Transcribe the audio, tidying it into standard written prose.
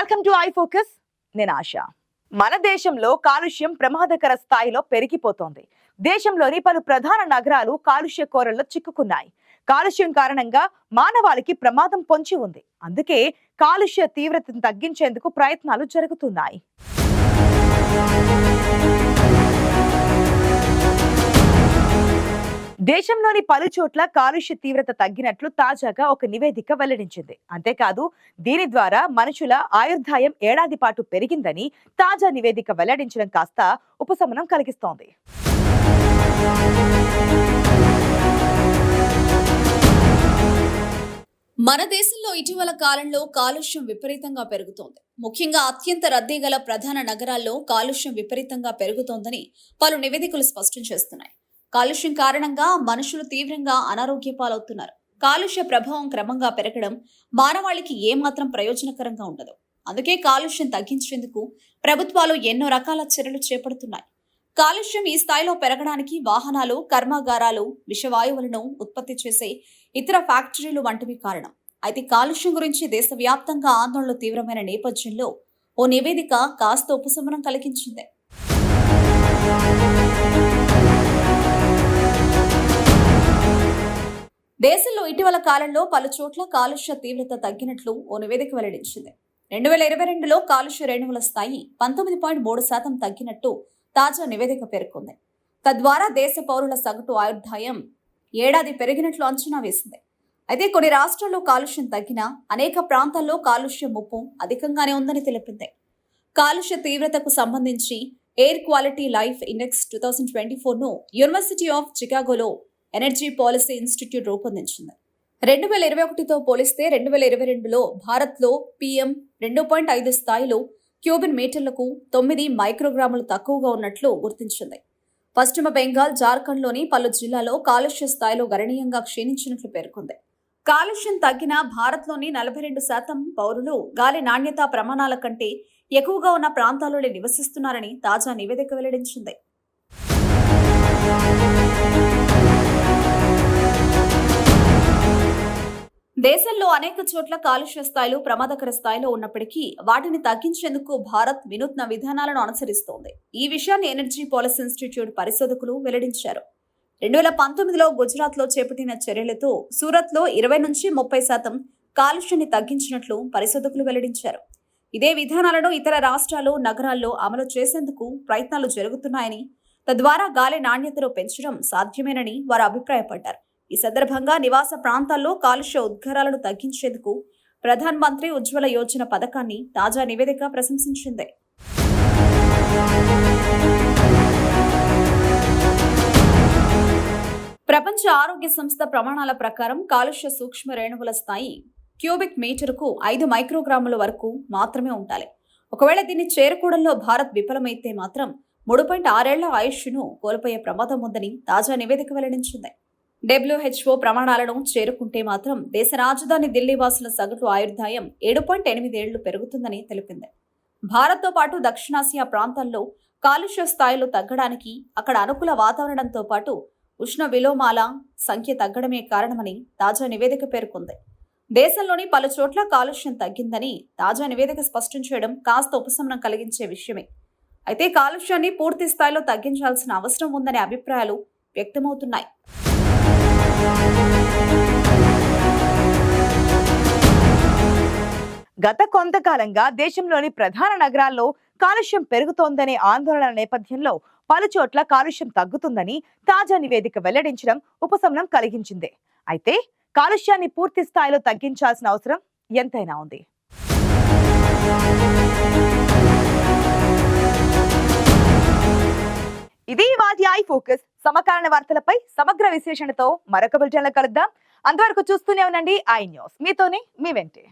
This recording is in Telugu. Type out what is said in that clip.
Welcome to I focus. నేను ఆశ. మన దేశంలో కాలుష్యం ప్రమాదకర స్థాయిలో పెరిగిపోతోంది. దేశంలోని పలు ప్రధాన నగరాలు కాలుష్య కోరల్లో చిక్కుకున్నాయి. కాలుష్యం కారణంగా మానవాళికి ప్రమాదం పొంచి ఉంది. అందుకే కాలుష్య తీవ్రతను తగ్గించేందుకు ప్రయత్నాలు జరుగుతున్నాయి. దేశంలోని పలు చోట్ల కాలుష్య తీవ్రత తగ్గినట్లు తాజాగా ఒక నివేదిక వెల్లడించింది. అంతేకాదు, దీని ద్వారా మనుషుల ఆయుర్దాయం ఏడాది పాటు పెరిగిందని తాజా నివేదిక వెల్లడించడం కాస్త ఉపశమనం కలిగిస్తోంది. మన దేశంలో ఇటీవల కాలంలో కాలుష్యం విపరీతంగా పెరుగుతోంది. ముఖ్యంగా అత్యంత రద్దీ గల ప్రధాన నగరాల్లో కాలుష్యం విపరీతంగా పెరుగుతోందని పలు నివేదికలు స్పష్టం చేస్తున్నాయి. కాలుష్యం కారణంగా మనుషులు తీవ్రంగా అనారోగ్య పాలవుతున్నారు. కాలుష్య ప్రభావం క్రమంగా పెరగడం మానవాళికి ఏమాత్రం ప్రయోజనకరంగా ఉండదు. అందుకే కాలుష్యం తగ్గించేందుకు ప్రభుత్వాలు ఎన్నో రకాల చర్యలు చేపడుతున్నాయి. కాలుష్యం ఈ స్థాయిలో పెరగడానికి వాహనాలు, కర్మాగారాలు, విషవాయువులను ఉత్పత్తి చేసే ఇతర ఫ్యాక్టరీలు వంటివి కారణం. అయితే కాలుష్యం గురించి దేశవ్యాప్తంగా ఆందోళనలు తీవ్రమైన నేపథ్యంలో ఓ నివేదిక కాస్త ఉపశమనం కలిగించింది. దేశంలో ఇటీవల కాలంలో పలు చోట్ల కాలుష్య తీవ్రత తగ్గినట్లు ఓ నివేదిక వెల్లడించింది. 2022లో కాలుష్య రేణువుల స్థాయి 19.3% తగ్గినట్టు తాజా నివేదిక పేర్కొంది. తద్వారా దేశ పౌరుల సగటు ఆయుర్దాయం ఏడాది పెరిగినట్లు అంచనా వేసింది. అయితే కొన్ని రాష్ట్రాల్లో కాలుష్యం తగ్గినా అనేక ప్రాంతాల్లో కాలుష్య ముప్పు అధికంగానే ఉందని తెలిపింది. కాలుష్య తీవ్రతకు సంబంధించి ఎయిర్ క్వాలిటీ లైఫ్ ఇండెక్స్ 2024ను యూనివర్సిటీ ఆఫ్ చికాగోలో ఎనర్జీ పాలసీ ఇన్స్టిట్యూట్ రూపొందించింది. 2021తో పోలిస్తే 2022లో భారత్లో PM 2.5 స్థాయిలో క్యూబిన్ మీటర్లకు 9 మైక్రోగ్రాములు తక్కువగా ఉన్నట్లు గుర్తించింది. పశ్చిమ బెంగాల్, జార్ఖండ్లోని పలు జిల్లాల్లో కాలుష్య స్థాయిలో గణనీయంగా క్షీణించినట్లు పేర్కొంది. కాలుష్యం తగ్గిన భారత్లోని 42% పౌరులు గాలి నాణ్యతా ప్రమాణాల కంటే ఎక్కువగా ఉన్న ప్రాంతాల్లోనే నివసిస్తున్నారని తాజా నివేదిక వెల్లడించింది. దేశంలో అనేక చోట్ల కాలుష్య స్థాయిలు ప్రమాదకర స్థాయిలో ఉన్నప్పటికీ వాటిని తగ్గించేందుకు భారత్ వినూత్న విధానాలను అనుసరిస్తోంది. ఈ విషయాన్ని ఎనర్జీ పాలసీ ఇన్స్టిట్యూట్ పరిశోధకులు వెల్లడించారు. 2019లో గుజరాత్లో చేపట్టిన చర్యలతో సూరత్లో 20 నుంచి 30% కాలుష్యాన్ని తగ్గించినట్లు పరిశోధకులు వెల్లడించారు. ఇదే విధానాలను ఇతర రాష్ట్రాలు, నగరాల్లో అమలు చేసేందుకు ప్రయత్నాలు జరుగుతున్నాయని, తద్వారా గాలి నాణ్యతను పెంచడం సాధ్యమేనని వారు అభిప్రాయపడ్డారు. ఈ సందర్భంగా నివాస ప్రాంతాల్లో కాలుష్య ఉద్గారాలను తగ్గించేందుకు ప్రధాన్ మంత్రి ఉజ్వల యోజన పథకాన్ని తాజా నివేదిక ప్రశంసించింది. ప్రపంచ ఆరోగ్య సంస్థ ప్రమాణాల ప్రకారం కాలుష్య సూక్ష్మ రేణువుల స్థాయి క్యూబిక్ మీటరుకు 5 మైక్రోగ్రాముల వరకు మాత్రమే ఉండాలి. ఒకవేళ దీన్ని చేరుకోవడంలో భారత్ విఫలమైతే మాత్రం 3.6 ఏళ్ల ఆయుష్ను కోల్పోయే ప్రమాదం ఉందని తాజా నివేదిక వెల్లడించింది. WHO ప్రమాణాలను చేరుకుంటే మాత్రం దేశ రాజధాని ఢిల్లీ వాసుల సగటు ఆయుర్దాయం 7.8 ఏళ్లు పెరుగుతుందని తెలిపింది. భారత్తో పాటు దక్షిణాసియా ప్రాంతాల్లో కాలుష్య స్థాయిలు తగ్గడానికి అక్కడ అనుకూల వాతావరణంతో పాటు ఉష్ణ విలోమాల సంఖ్య తగ్గడమే కారణమని తాజా నివేదిక పేర్కొంది. దేశంలోని పలు చోట్ల కాలుష్యం తగ్గిందని తాజా నివేదిక స్పష్టం చేయడం కాస్త ఉపశమనం కలిగించే విషయమే. అయితే కాలుష్యాన్ని పూర్తి స్థాయిలో తగ్గించాల్సిన అవసరం ఉందనే అభిప్రాయాలు వ్యక్తమవుతున్నాయి. గత కొంతకాలంగా దేశంలోని ప్రధాన నగరాల్లో కాలుష్యం పెరుగుతోందనే ఆందోళన నేపథ్యంలో పలు చోట్ల కాలుష్యం తగ్గుతుందని తాజా నివేదిక వెల్లడించడం ఉపశమనం కలిగించింది. అయితే కాలుష్యాన్ని పూర్తి స్థాయిలో తగ్గించాల్సిన అవసరం ఎంతైనా ఉంది. ఇది వాటి ఐ ఫోకస్. సమకాలీన వార్తలపై సమగ్ర విశ్లేషణతో మరొక బులెటిన్లో కలుద్దాం. అంతవరకు చూస్తూనే ఉండండి ఐ న్యూస్. మీతోనే మీ వెంటే.